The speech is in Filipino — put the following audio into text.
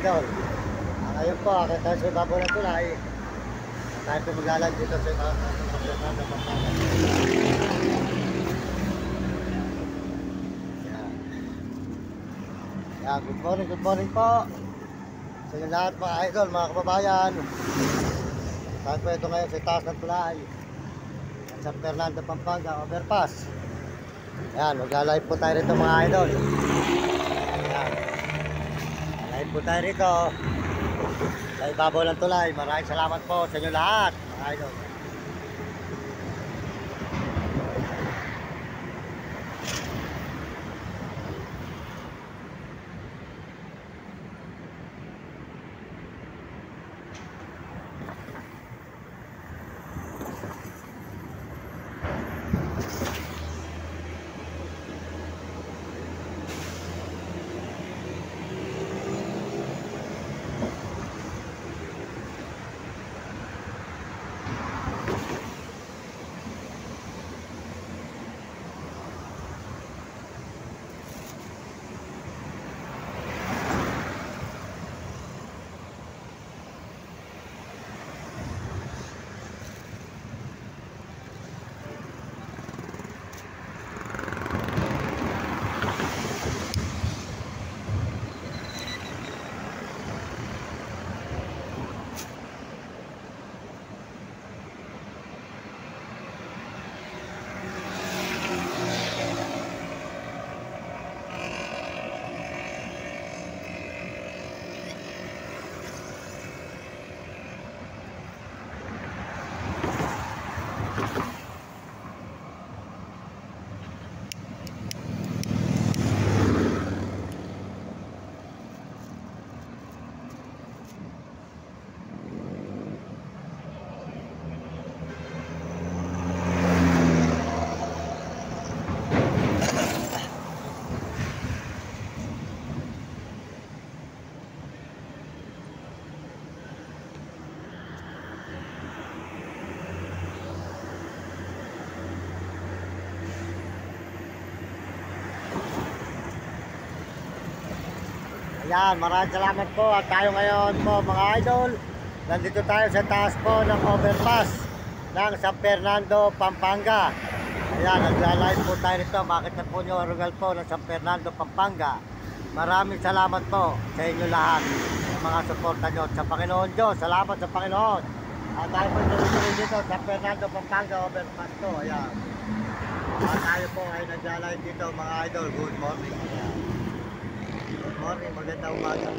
idol. Ngayon po, akin tayo sa ibabaw ng tulay. Tayo po maglalag dito sa Fernando, Pampanga. Yan, good morning po sa inyo lahat mga idol, mga kababayan. Tayo po ito ngayon sa taas ng tulay sa Fernando, Pampanga, overpass. Yan, magla-live po tayo rito mga idol. Yan, live po tayo rito sa ibabaw ng tulay. Maraming salamat po sa inyo lahat mga idol. Ayan, maraming salamat po. At tayo ngayon po mga idol, nandito tayo sa taas po ng overpass ng San Fernando, Pampanga. Ayan, nagla-live po tayo rito. Makita po nyo ang lugar po ng San Fernando, Pampanga. Maraming salamat po sa inyo lahat, mga suporta nyo sa Panginoon Diyos. Salamat sa Panginoon. At tayo po tuloy dito sa Fernando, Pampanga overpass to. Ayan. At tayo po ay nagla-live dito mga idol. Good morning. Ayan. Good morning, magandang umaga.